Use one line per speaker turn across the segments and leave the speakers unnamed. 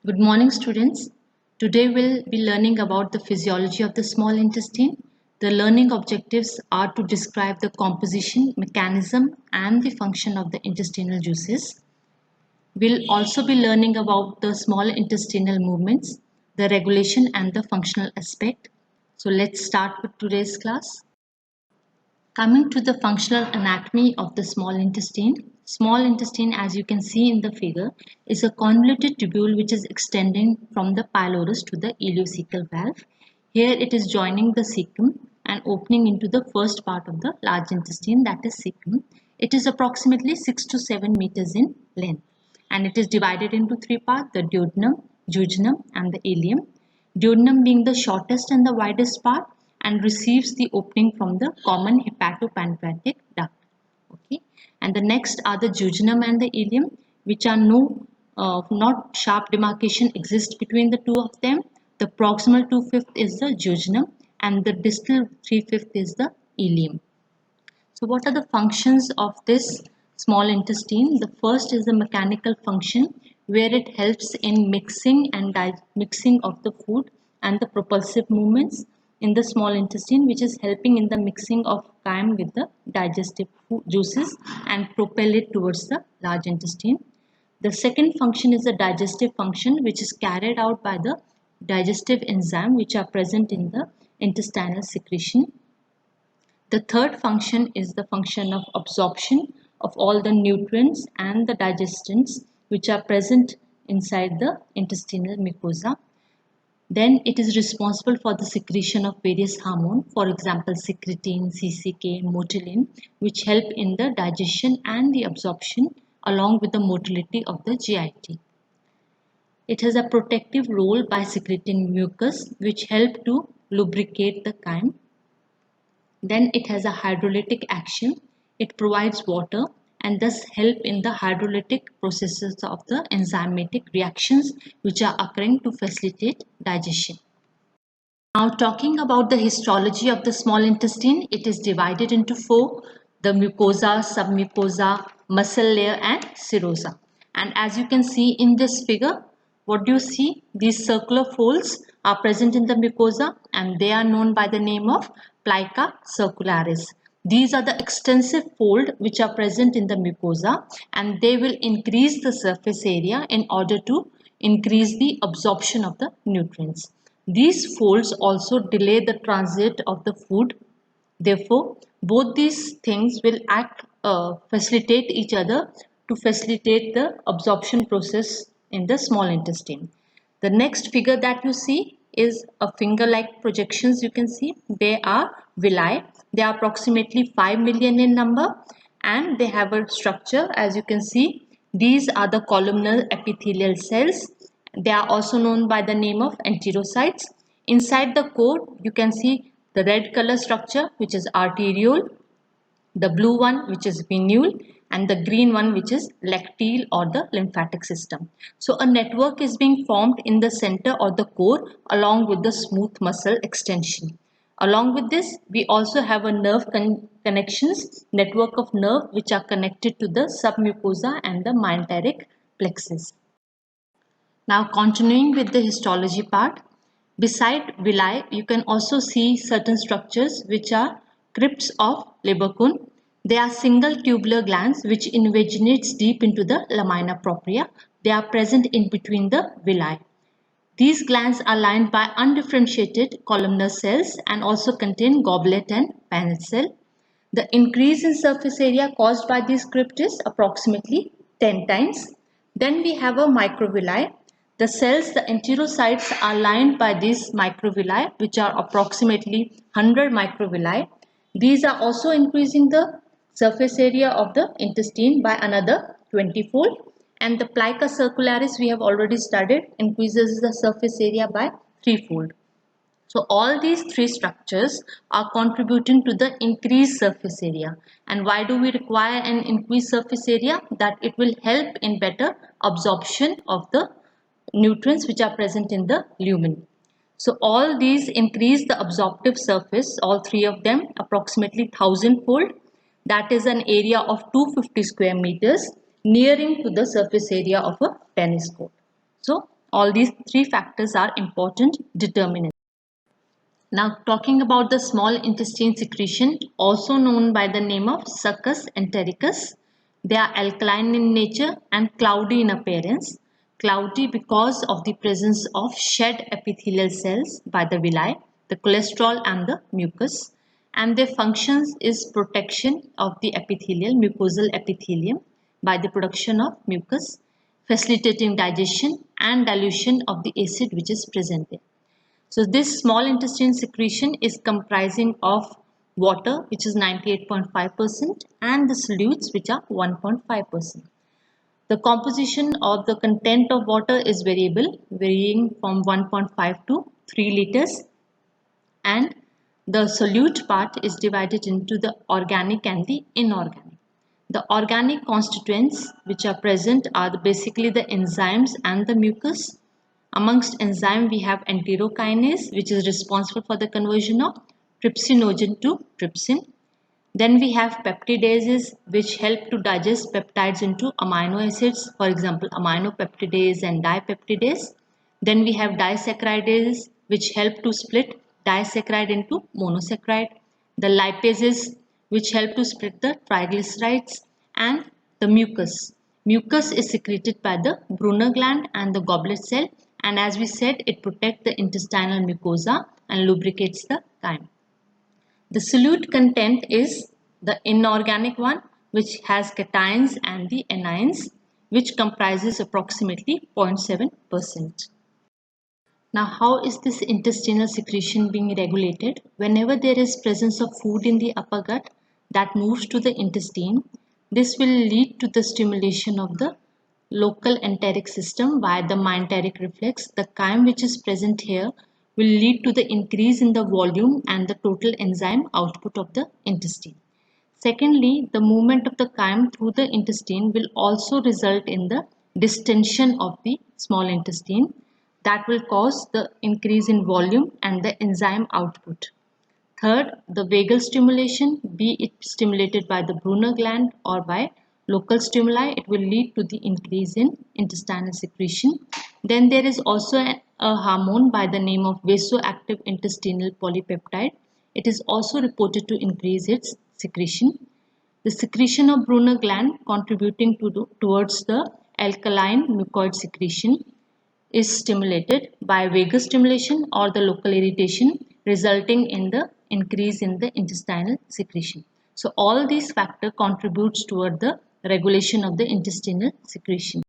Good morning, students. Today we'll be learning about the physiology of the small intestine. The learning objectives are to describe the composition, mechanism, and the function of the intestinal juices. We'll also be learning about the small intestinal movements, the regulation, and the functional aspect. So let's start with today's class. Coming to the functional anatomy of the small intestine as you can see in the figure is a convoluted tubule which is extending from the pylorus to the ileocecal valve. Here it is joining the cecum and opening into the first part of the large intestine, that is cecum. It is approximately 6 to 7 meters in length and it is divided into three parts: the duodenum, jejunum and the ileum. Duodenum being the shortest and the widest part and receives the opening from the common hepatopancreatic duct. Okay, and the next are the jejunum and the ileum, which are not sharp demarcation exists between the two of them. The proximal 2/5 is the jejunum and the distal 3/5 is the ileum. So what are the functions of this small intestine? The first is the mechanical function, where it helps in mixing and mixing of the food and the propulsive movements in the small intestine, which is helping in the mixing of chyme with the digestive juices and propel it towards the large intestine. The second function is the digestive function, which is carried out by the digestive enzyme which are present in the intestinal secretion. The third function is the function of absorption of all the nutrients and the digestants which are present inside the intestinal mucosa. Then it is responsible for the secretion of various hormones, for example secretin, CCK, motilin, which help in the digestion and the absorption along with the motility of the GIT. It has a protective role by secreting mucus which help to lubricate the chyme. Then it has a hydrolytic action. It provides water and thus help in the hydrolytic processes of the enzymatic reactions which are occurring to facilitate digestion. Now talking about the histology of the small intestine, it is divided into four: the mucosa, submucosa, muscle layer and serosa. And as you can see in this figure, what do you see? These circular folds are present in the mucosa and they are known by the name of plica circularis. These are the extensive folds which are present in the mucosa and they will increase the surface area in order to increase the absorption of the nutrients. These folds also delay the transit of the food. Therefore, both these things will facilitate each other to facilitate the absorption process in the small intestine. The next figure that you see is a finger-like projections. You can see they are villi. They are approximately 5 million in number and they have a structure. As you can see, these are the columnar epithelial cells. They are also known by the name of enterocytes. Inside the core, you can see the red color structure which is arteriole, the blue one which is venule, and the green one which is lacteal or the lymphatic system. So a network is being formed in the center or the core along with the smooth muscle extension. Along with this, we also have a nerve connections, network of nerve which are connected to the submucosa and the myenteric plexus. Now continuing with the histology part, beside villi you can also see certain structures which are crypts of Lieberkühn. They are single tubular glands which invaginates deep into the lamina propria. They are present in between the villi. These glands are lined by undifferentiated columnar cells and also contain goblet and Paneth cell. The increase in surface area caused by these crypts is approximately 10 times. Then we have a microvilli. The cells, the enterocytes, are lined by these microvilli which are approximately 100 microvilli. These are also increasing the surface area of the intestine by another 20-fold. And the plica circularis we have already studied increases the surface area by 3-fold. So all these three structures are contributing to the increased surface area. And why do we require an increased surface area? That it will help in better absorption of the nutrients which are present in the lumen. So all these increase the absorptive surface, all three of them approximately 1000-fold. That is an area of 250 square meters, nearing to the surface area of a tennis court. So All these three factors are important determinants. Now talking about the small intestine secretion, also known by the name of succus entericus. They are alkaline in nature and cloudy in appearance. Cloudy because of the presence of shed epithelial cells by the villi, the cholesterol and the mucus. And their functions is protection of the epithelial, mucosal epithelium by the production of mucus, facilitating digestion and dilution of the acid which is present there. So this small intestine secretion is comprising of water, which is 98.5%, and the solutes, which are 1.5%. The composition of the content of water is variable, varying from 1.5 to 3 liters, and the solute part is divided into the organic and the inorganic. The organic constituents which are present are basically the enzymes and the mucus. Amongst enzyme we have enterokinase, which is responsible for the conversion of trypsinogen to trypsin. Then we have peptidases, which help to digest peptides into amino acids, for example aminopeptidase and dipeptidase. Then we have disaccharidases, which help to split disaccharide into monosaccharide. The lipases, which help to split the triglycerides, and the mucus. Mucus is secreted by the Brunner gland and the goblet cell, and as we said, it protects the intestinal mucosa and lubricates the chyme. The solute content is the inorganic one, which has cations and the anions, which comprises approximately 0.7%. Now, how is this intestinal secretion being regulated? Whenever there is presence of food in the upper gut that moves to the intestine, this will lead to the stimulation of the local enteric system via the myenteric reflex. The chyme which is present here will lead to the increase in the volume and the total enzyme output of the intestine. Secondly, the movement of the chyme through the intestine will also result in the distension of the small intestine that will cause the increase in volume and the enzyme output. Third, the vagal stimulation, be it stimulated by the Brunner gland or by local stimuli, it will lead to the increase in intestinal secretion. Then there is also a hormone by the name of vasoactive intestinal polypeptide. It is also reported to increase its secretion. The secretion of Brunner gland contributing towards the alkaline mucoid secretion is stimulated by vagus stimulation or the local irritation, resulting in the increase in the intestinal secretion. So all these factors contributes toward the regulation of the intestinal secretion.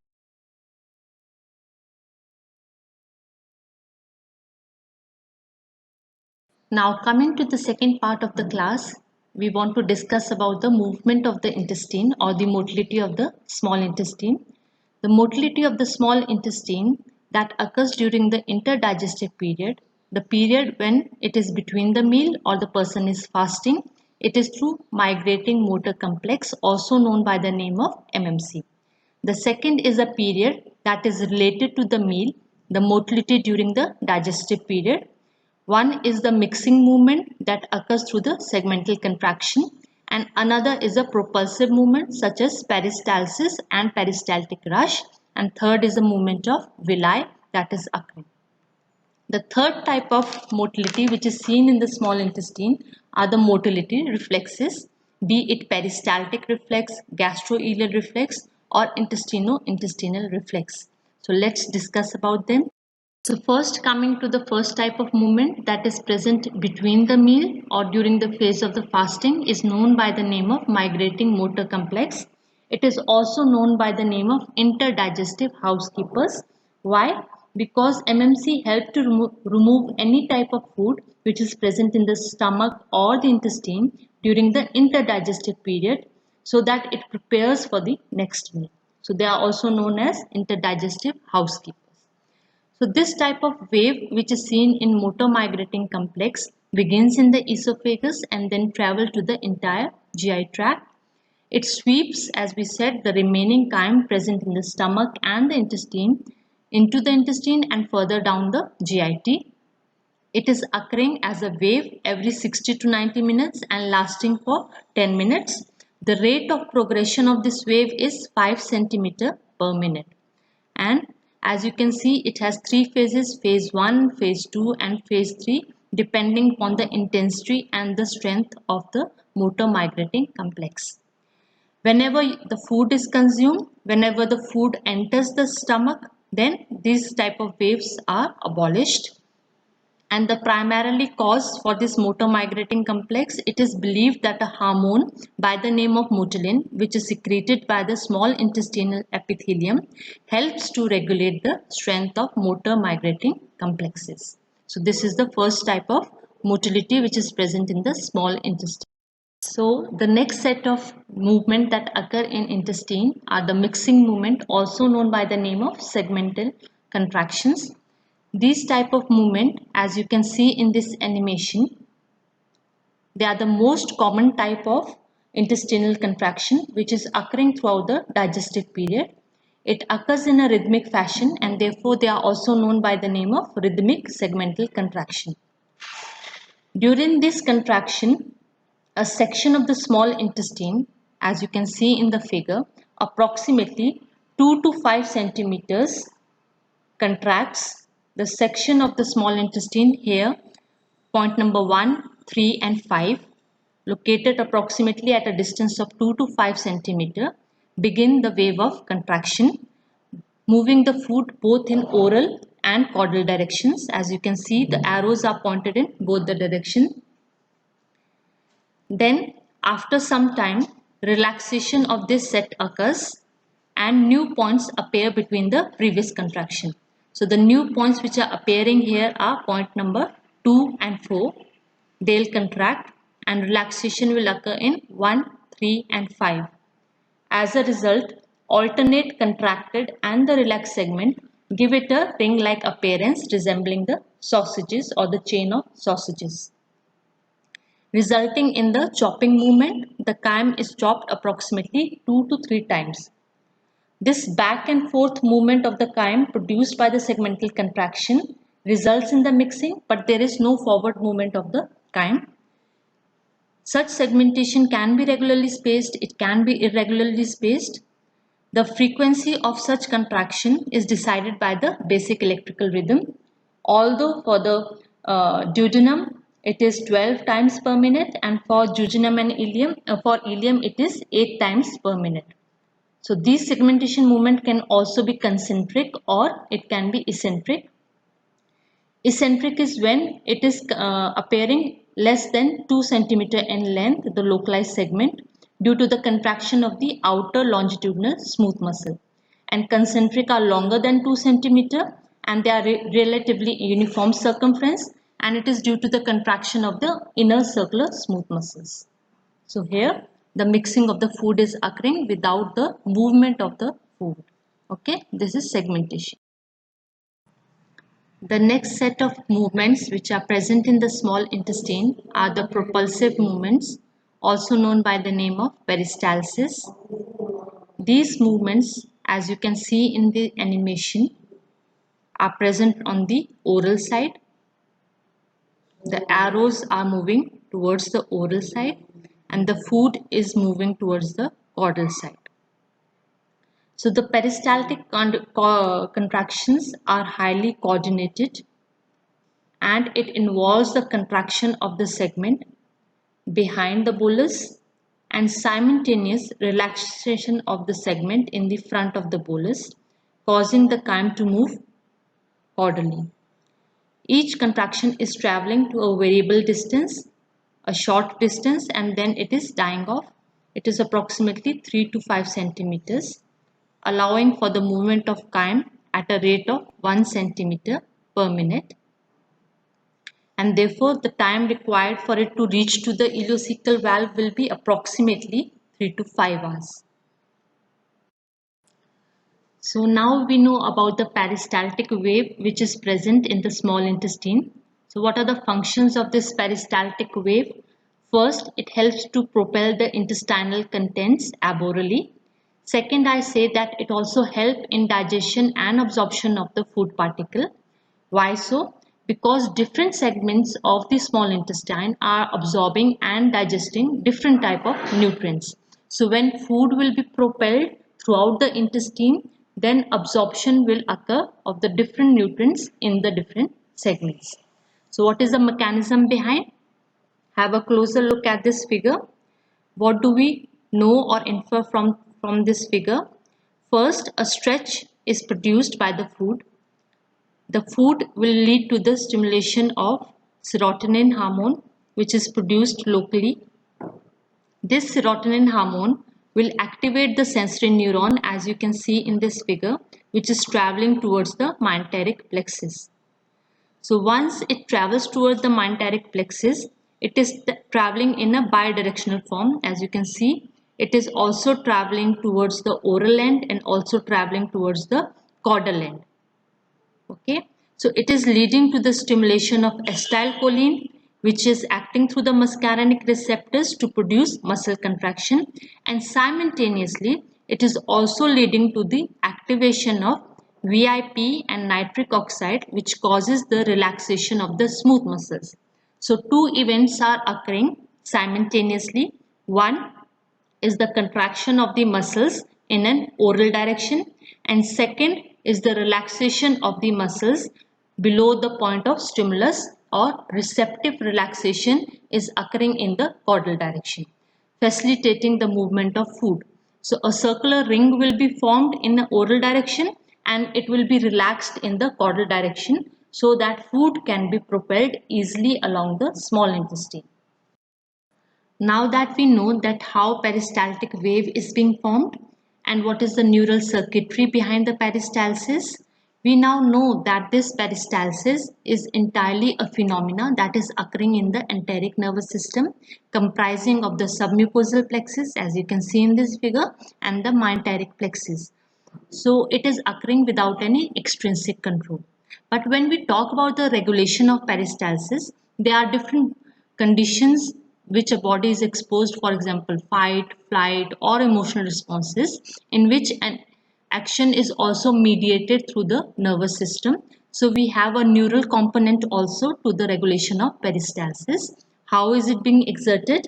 Now coming to the second part of the class, we want to discuss about the movement of the intestine or the motility of the small intestine. The motility of the small intestine that occurs during the interdigestive period, the period when it is between the meal or the person is fasting, it is through migrating motor complex, also known by the name of MMC. The second is a period that is related to the meal, the motility during the digestive period. One is the mixing movement that occurs through the segmental contraction, and another is a propulsive movement such as peristalsis and peristaltic rush, and third is the movement of villi that is occurring. The third type of motility which is seen in the small intestine are the motility reflexes, be it peristaltic reflex, gastroileal reflex or intestinal reflex. So let's discuss about them. So first, coming to the first type of movement that is present between the meal or during the phase of the fasting is known by the name of migrating motor complex. It is also known by the name of interdigestive housekeepers. Why? Because MMC help to remove any type of food which is present in the stomach or the intestine during the interdigestive period, so that it prepares for the next meal. So they are also known as interdigestive housekeepers. So this type of wave which is seen in motor migrating complex begins in the esophagus and then travel to the entire GI tract. It sweeps, as we said, the remaining chyme present in the stomach and the intestine into the intestine and further down the GIT. It is occurring as a wave every 60 to 90 minutes and lasting for 10 minutes. The rate of progression of this wave is 5 centimeter per minute. And As you can see, it has three phases: phase 1, phase 2 and phase 3, depending upon the intensity and the strength of the motor migrating complex. Whenever the food is consumed, whenever the food enters the stomach, then these type of waves are abolished. And the primarily cause for this motor migrating complex, it is believed that a hormone by the name of motilin, which is secreted by the small intestinal epithelium, helps to regulate the strength of motor migrating complexes. So this is the first type of motility which is present in the small intestine. So the next set of movement that occur in intestine are the mixing movement, also known by the name of segmental contractions. These type of movement, as you can see in this animation, they are the most common type of intestinal contraction which is occurring throughout the digestive period. It occurs in a rhythmic fashion and therefore they are also known by the name of rhythmic segmental contraction. During this contraction, a section of the small intestine, as you can see in the figure, approximately 2 to 5 centimeters contracts. The section of the small intestine here, point number 1, 3 and 5, located approximately at a distance of 2 to 5 centimeter, begin the wave of contraction, moving the food both in oral and caudal directions. As you can see, the arrows are pointed in both the directions. Then after some time, relaxation of this set occurs and new points appear between the previous contraction. So the new points which are appearing here are point number 2 and 4. They'll contract and relaxation will occur in 1, 3 and 5. As a result, alternate contracted and the relaxed segment give it a ring-like appearance resembling the sausages or the chain of sausages. Resulting in the chopping movement, the chyme is chopped approximately 2 to 3 times. This back and forth movement of the chyme produced by the segmental contraction results in the mixing, but there is no forward movement of the chyme. Such segmentation can be regularly spaced, it can be irregularly spaced. The frequency of such contraction is decided by the basic electrical rhythm. Although for the duodenum it is 12 times per minute, and for jejunum and ileum, it is 8 times per minute. So these segmentation movement can also be concentric or it can be eccentric. Eccentric is when it is appearing less than 2 centimeter in length, the localized segment, due to the contraction of the outer longitudinal smooth muscle. And concentric are longer than 2 centimeter and they are relatively uniform circumference, and it is due to the contraction of the inner circular smooth muscles. So here the mixing of the food is occurring without the movement of the food. Okay, this is segmentation. The next set of movements which are present in the small intestine are the propulsive movements, also known by the name of peristalsis. These movements, as you can see in the animation, are present on the oral side. The arrows are moving towards the oral side and the food is moving towards the caudal side. So the peristaltic contractions are highly coordinated and it involves the contraction of the segment behind the bolus and simultaneous relaxation of the segment in the front of the bolus, causing the chyme to move caudally. Each contraction is traveling to a variable distance, a short distance, and then it is dying off. It is approximately 3 to 5 centimeters, allowing for the movement of chyme at a rate of 1 centimeter per minute. And therefore, the time required for it to reach to the ileocecal valve will be approximately 3 to 5 hours. So now we know about the peristaltic wave which is present in the small intestine. So what are the functions of this peristaltic wave? First, it helps to propel the intestinal contents aborally. Second, I say that it also helps in digestion and absorption of the food particle. Why so? Because different segments of the small intestine are absorbing and digesting different type of nutrients. So when food will be propelled throughout the intestine, then absorption will occur of the different nutrients in the different segments. So what is the mechanism behind? Have a closer look at this figure. What do we know or infer from this figure? First, a stretch is produced by the food. The food will lead to the stimulation of serotonin hormone, which is produced locally. This serotonin hormone will activate the sensory neuron, as you can see in this figure, which is traveling towards the myenteric plexus. So once it travels towards the myenteric plexus, it is traveling in a bidirectional form. As you can see, it is also traveling towards the oral end and also traveling towards the caudal end. Okay, so it is leading to the stimulation of acetylcholine, which is acting through the muscarinic receptors to produce muscle contraction, and simultaneously it is also leading to the activation of VIP and nitric oxide, which causes the relaxation of the smooth muscles. So two events are occurring simultaneously. One is the contraction of the muscles in an oral direction, and second is the relaxation of the muscles below the point of stimulus, or receptive relaxation is occurring in the caudal direction, facilitating the movement of food. So a circular ring will be formed in the oral direction and it will be relaxed in the caudal direction so that food can be propelled easily along the small intestine. Now that we know that how peristaltic wave is being formed and what is the neural circuitry behind the peristalsis, we now know that this peristalsis is entirely a phenomena that is occurring in the enteric nervous system, comprising of the submucosal plexus, as you can see in this figure, and the myenteric plexus. So it is occurring without any extrinsic control. But when we talk about the regulation of peristalsis, there are different conditions which a body is exposed, for example, fight, flight, or emotional responses, in which an action is also mediated through the nervous system. So we have a neural component also to the regulation of peristalsis. How is it being exerted?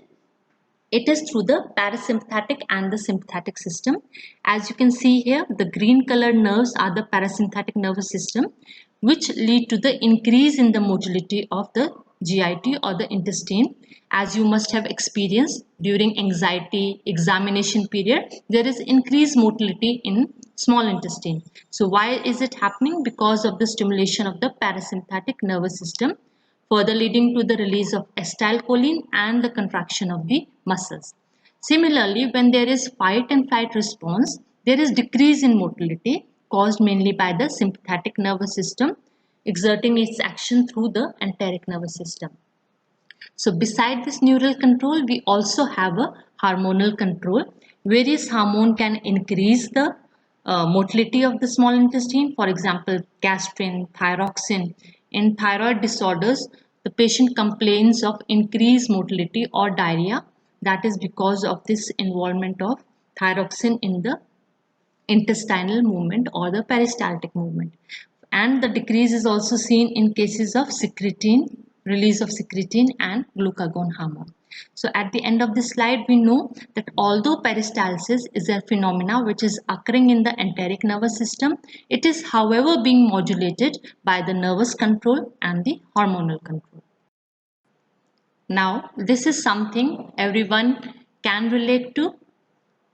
It is through the parasympathetic and the sympathetic system. As you can see here, the green colored nerves are the parasympathetic nervous system, which lead to the increase in the motility of the GIT or the intestine. As you must have experienced during anxiety examination period, there is increased motility in small intestine. So why is it happening? Because of the stimulation of the parasympathetic nervous system, further leading to the release of acetylcholine and the contraction of the muscles. Similarly, when there is fight and flight response, there is decrease in motility caused mainly by the sympathetic nervous system exerting its action through the enteric nervous system. So beside this neural control, we also have a hormonal control. Various hormone can increase the motility of the small intestine. For example, gastrin, thyroxine. In thyroid disorders, the patient complains of increased motility or diarrhea. That is because of this involvement of thyroxine in the intestinal movement or the peristaltic movement. And the decrease is also seen in cases of secretin, release of secretin and glucagon hormone. So at the end of this slide, we know that although peristalsis is a phenomena which is occurring in the enteric nervous system, it is however being modulated by the nervous control and the hormonal control. Now this is something everyone can relate to.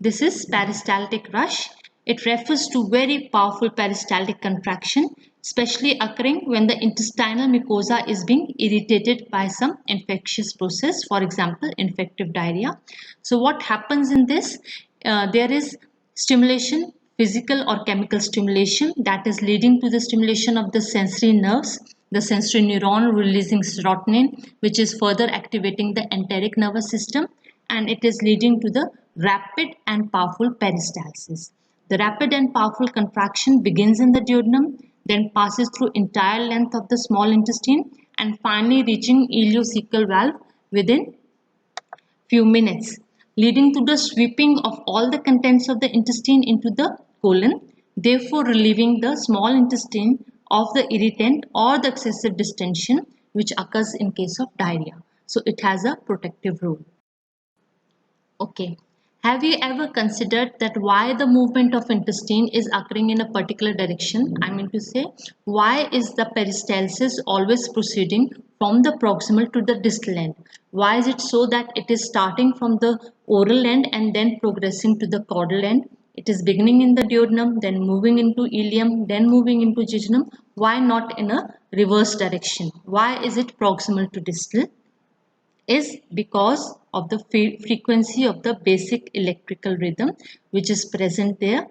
This is peristaltic rush. It refers to very powerful peristaltic contraction, especially occurring when the intestinal mucosa is being irritated by some infectious process, for example, infective diarrhea. So what happens in this? There is stimulation, physical or chemical stimulation, that is leading to the stimulation of the sensory nerves, the sensory neuron releasing serotonin, which is further activating the enteric nervous system, and it is leading to the rapid and powerful peristalsis. The rapid and powerful contraction begins in the duodenum, then passes through entire length of the small intestine and finally reaching ileocecal valve within few minutes, leading to the sweeping of all the contents of the intestine into the colon, therefore relieving the small intestine of the irritant or the excessive distension which occurs in case of diarrhea. So it has a protective role. Okay, Have you ever considered that why the movement of intestine is occurring in a particular direction? I mean to say, why is the peristalsis always proceeding from the proximal to the distal end? Why is it so that it is starting from the oral end and then progressing to the caudal end? It is beginning in the duodenum, then moving into ileum, then moving into jejunum. Why not in a reverse direction? Why is it proximal to distal? Is because of the frequency of the basic electrical rhythm which is present there.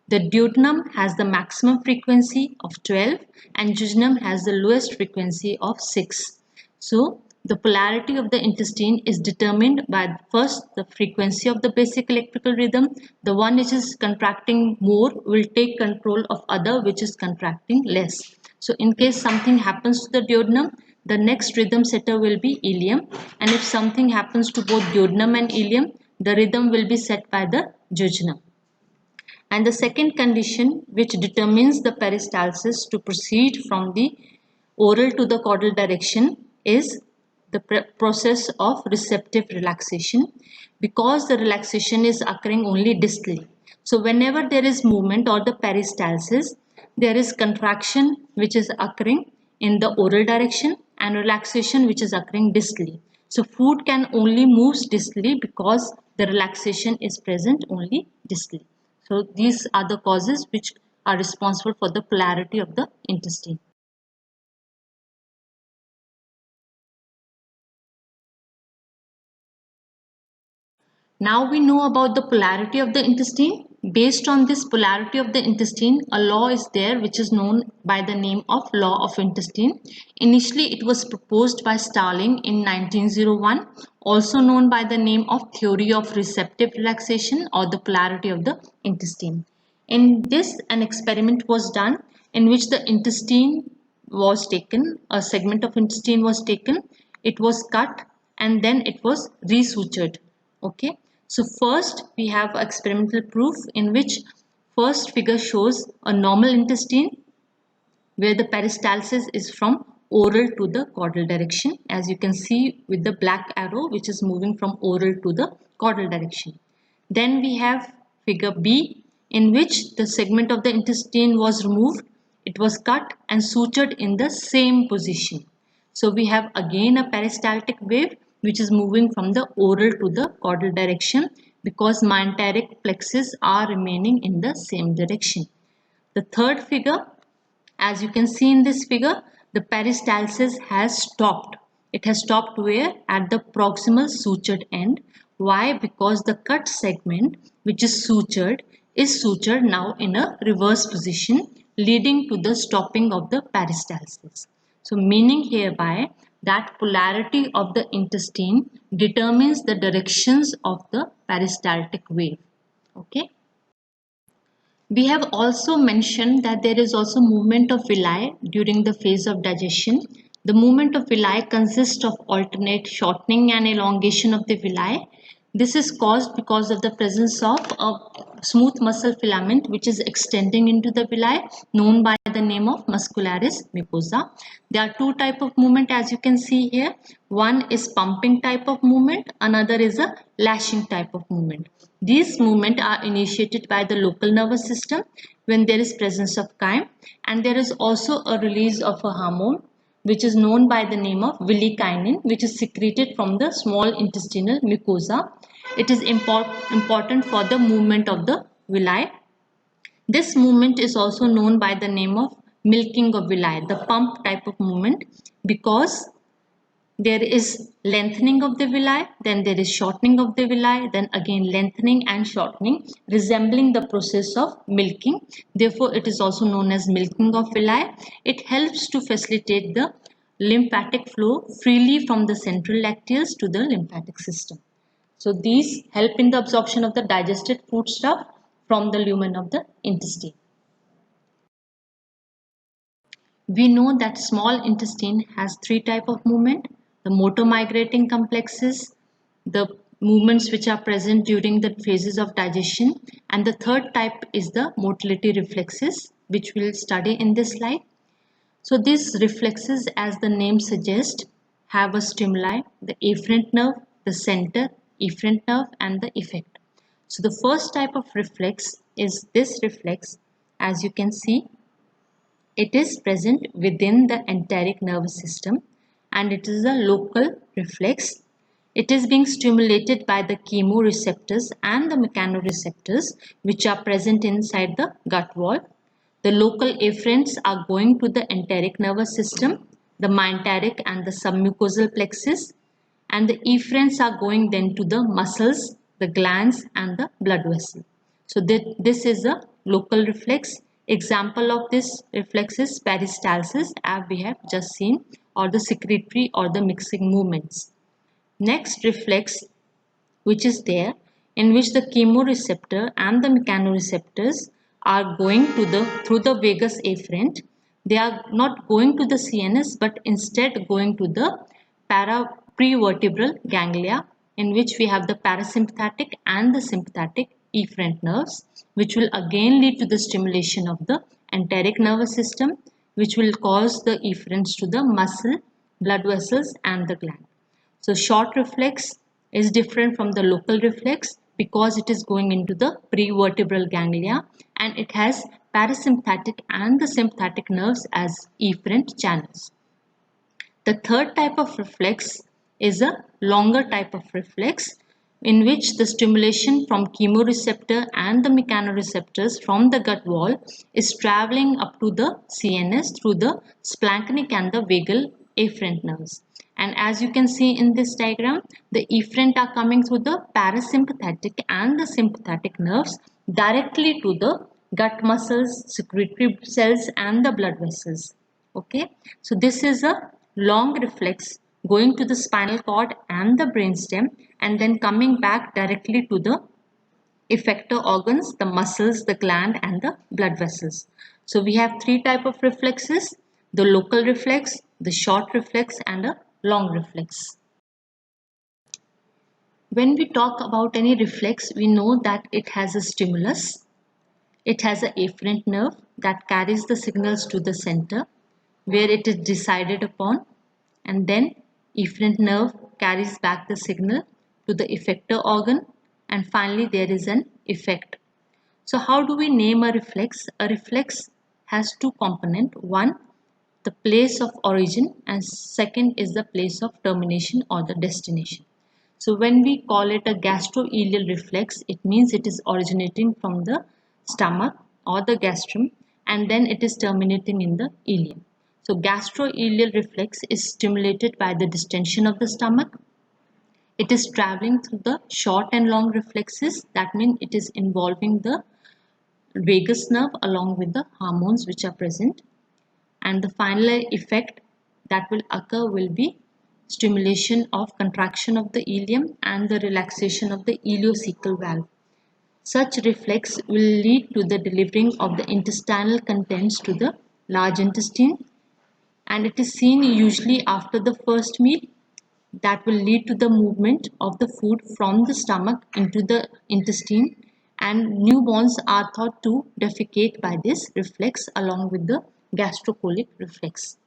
The duodenum has the maximum frequency of 12 and jejunum has the lowest frequency of 6. So the polarity of the intestine is determined by first the frequency of the basic electrical rhythm. The one which is contracting more will take control of other which is contracting less. So in case something happens to the duodenum, the next rhythm setter will be ileum, and if something happens to both duodenum and ileum, the rhythm will be set by the jejunum. And the second condition which determines the peristalsis to proceed from the oral to the caudal direction is the process of receptive relaxation, because the relaxation is occurring only distally. So whenever there is movement or the peristalsis, there is contraction which is occurring in the oral direction and relaxation which is occurring distally. So food can only move distally because the relaxation is present only distally. So these are the causes which are responsible for the polarity of the intestine. Now we know about the polarity of the intestine. Based on this polarity of the intestine, a law is there which is known by the name of law of intestine. Initially, it was proposed by Starling in 1901, also known by the name of theory of receptive relaxation or the polarity of the intestine. In this, an experiment was done in which the intestine was taken, a segment of intestine was taken, it was cut and then it was resutured. Okay, so first we have experimental proof in which first figure shows a normal intestine where the peristalsis is from oral to the caudal direction, as you can see with the black arrow which is moving from oral to the caudal direction. Then we have figure B in which the segment of the intestine was removed, it was cut and sutured in the same position. So we have again a peristaltic wave which is moving from the oral to the caudal direction because myenteric plexus are remaining in the same direction. The third figure, as you can see in this figure, the peristalsis has stopped. It has stopped where? At the proximal sutured end. Why? Because the cut segment which is sutured now in a reverse position, leading to the stopping of the peristalsis. So meaning hereby that polarity of the intestine determines the directions of the peristaltic wave. Okay. We have also mentioned that there is also movement of villi during the phase of digestion. The movement of villi consists of alternate shortening and elongation of the villi. This is caused because of the presence of a smooth muscle filament which is extending into the villi, known by the name of muscularis mucosa. There are two types of movement, as you can see here. One is pumping type of movement, another is a lashing type of movement. These movements are initiated by the local nervous system when there is presence of chyme, and there is also a release of a hormone which is known by the name of villikinin, which is secreted from the small intestinal mucosa. It is important for the movement of the villi. This movement is also known by the name of milking of villi, the pump type of movement, because there is lengthening of the villi, then there is shortening of the villi, then again lengthening and shortening, resembling the process of milking. Therefore, it is also known as milking of villi. It helps to facilitate the lymphatic flow freely from the central lacteals to the lymphatic system. So these help in the absorption of the digested foodstuff from the lumen of the intestine. We know that small intestine has three types of movement: the motor migrating complexes, the movements which are present during the phases of digestion, and the third type is the motility reflexes, which we'll study in this slide. So these reflexes, as the name suggests, have a stimuli: the afferent nerve, the center, efferent nerve, and the effect. So the first type of reflex is this reflex. As you can see, it is present within the enteric nervous system and it is a local reflex. It is being stimulated by the chemoreceptors and the mechanoreceptors which are present inside the gut wall. The local afferents are going to the enteric nervous system, the myenteric and the submucosal plexus, and the efferents are going then to the muscles, the glands and the blood vessel. So this is a local reflex. Example of this reflex is peristalsis, as we have just seen, or the secretory or the mixing movements. Next reflex which is there, in which the chemoreceptor and the mechanoreceptors are going to the through the vagus afferent. They are not going to the CNS but instead going to the prevertebral ganglia, in which we have the parasympathetic and the sympathetic efferent nerves, which will again lead to the stimulation of the enteric nervous system, which will cause the efferents to the muscle, blood vessels and the gland. So short reflex is different from the local reflex because it is going into the prevertebral ganglia and it has parasympathetic and the sympathetic nerves as efferent channels. The third type of reflex is a longer type of reflex in which the stimulation from chemoreceptor and the mechanoreceptors from the gut wall is traveling up to the CNS through the splanchnic and the vagal afferent nerves. And as you can see in this diagram, the efferent are coming through the parasympathetic and the sympathetic nerves directly to the gut muscles, secretory cells and the blood vessels. Okay, so this is a long reflex going to the spinal cord and the brainstem and then coming back directly to the effector organs, the muscles, the gland and the blood vessels. So we have three types of reflexes: the local reflex, the short reflex and a long reflex. When we talk about any reflex, we know that it has a stimulus. It has an afferent nerve that carries the signals to the center where it is decided upon, and then efferent nerve carries back the signal to the effector organ, and finally there is an effect. So how do we name a reflex? A reflex has two components: one, the place of origin, and second is the place of termination or the destination. So when we call it a gastroileal reflex, it means it is originating from the stomach or the gastrum and then it is terminating in the ileum. So gastroileal reflex is stimulated by the distension of the stomach. It is traveling through the short and long reflexes. That means it is involving the vagus nerve along with the hormones which are present. And the final effect that will occur will be stimulation of contraction of the ileum and the relaxation of the ileocecal valve. Such reflex will lead to the delivering of the intestinal contents to the large intestine, and it is seen usually after the first meal. That will lead to the movement of the food from the stomach into the intestine, and newborns are thought to defecate by this reflex along with the gastrocolic reflex.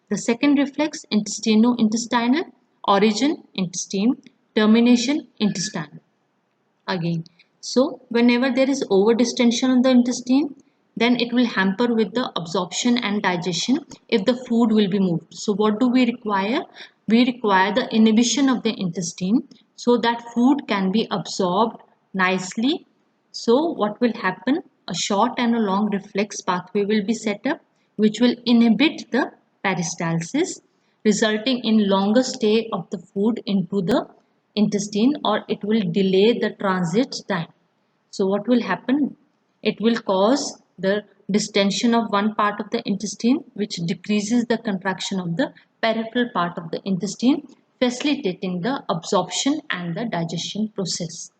The second reflex, intestinal, origin intestine, termination intestine. Again, so whenever there is over distension of the intestine, then it will hamper with the absorption and digestion if the food will be moved. So what do we require? We require the inhibition of the intestine so that food can be absorbed nicely. So what will happen? A short and a long reflex pathway will be set up which will inhibit the peristalsis, resulting in longer stay of the food into the intestine, or it will delay the transit time. So what will happen? It will cause the distension of one part of the intestine which decreases the contraction of the peripheral part of the intestine, facilitating the absorption and the digestion process.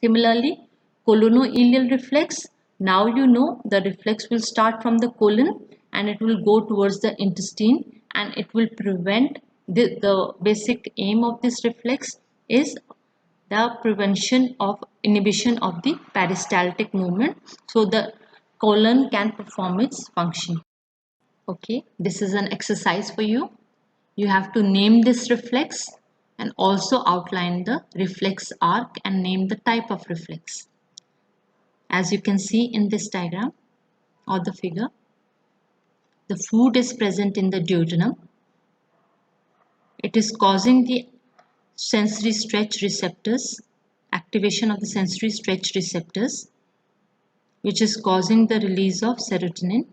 Similarly, colonoileal reflex. Now you know the reflex will start from the colon and it will go towards the intestine, and it will prevent the basic aim of this reflex is the prevention of inhibition of the peristaltic movement so the colon can perform its function. Okay, this is an exercise for you. You have to name this reflex and also outline the reflex arc and name the type of reflex. As you can see in this diagram or the figure, the food is present in the duodenum. It is causing the sensory stretch receptors, activation of the sensory stretch receptors, which is causing the release of serotonin.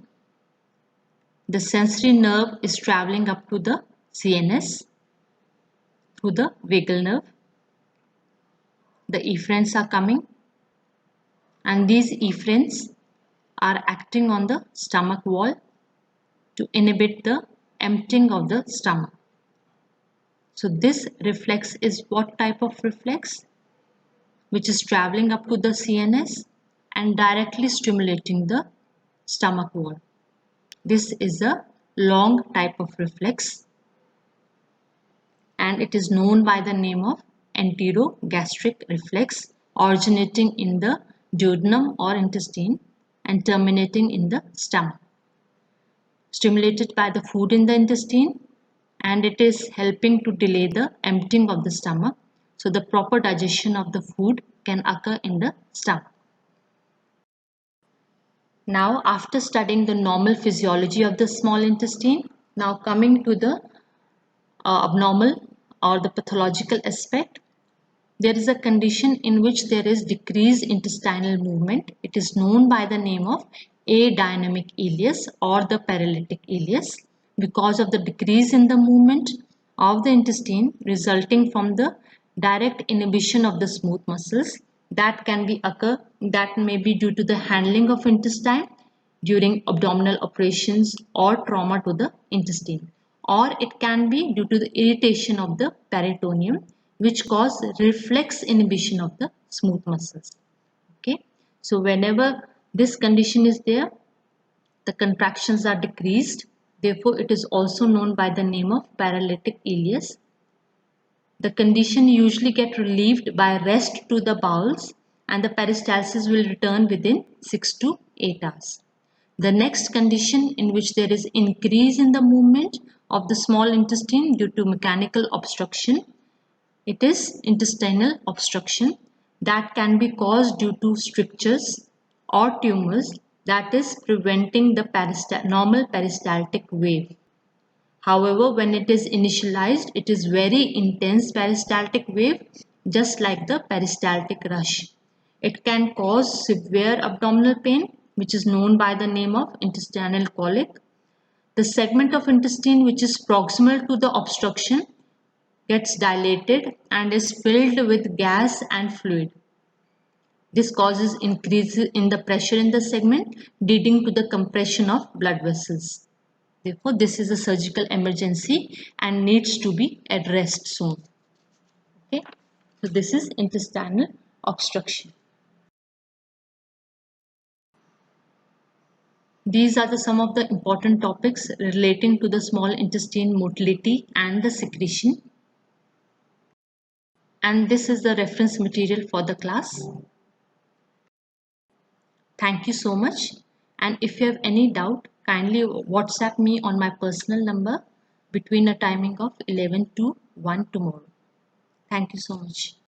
The sensory nerve is traveling up to the CNS through the vagal nerve. The efferents are coming, and these efferents are acting on the stomach wall to inhibit the emptying of the stomach. So this reflex is what type of reflex? Which is traveling up to the CNS and directly stimulating the stomach wall. This is a long type of reflex, and it is known by the name of enterogastric reflex, originating in the duodenum or intestine and terminating in the stomach. Stimulated by the food in the intestine, and it is helping to delay the emptying of the stomach, so the proper digestion of the food can occur in the stomach. Now, after studying the normal physiology of the small intestine, now coming to the abnormal or the pathological aspect, there is a condition in which there is decreased intestinal movement. It is known by the name of adynamic ileus or the paralytic ileus, because of the decrease in the movement of the intestine resulting from the direct inhibition of the smooth muscles. That may be due to the handling of intestine during abdominal operations or trauma to the intestine, or it can be due to the irritation of the peritoneum, which cause reflex inhibition of the smooth muscles. Okay, so whenever this condition is there, the contractions are decreased. Therefore, it is also known by the name of paralytic ileus. The condition usually get relieved by rest to the bowels, and the peristalsis will return within 6 to 8 hours. The next condition in which there is increase in the movement of the small intestine due to mechanical obstruction, it is intestinal obstruction that can be caused due to strictures or tumors that is preventing the normal peristaltic wave. However, when it is initialized, it is very intense peristaltic wave, just like the peristaltic rush. It can cause severe abdominal pain, which is known by the name of intestinal colic. The segment of intestine which is proximal to the obstruction gets dilated and is filled with gas and fluid. This causes increase in the pressure in the segment, leading to the compression of blood vessels. Therefore, this is a surgical emergency and needs to be addressed soon. Okay, so this is intestinal obstruction. These are some of the important topics relating to the small intestine motility and the secretion. And this is the reference material for the class. Thank you so much. And if you have any doubt, kindly WhatsApp me on my personal number between a timing of 11 to 1 tomorrow. Thank you so much.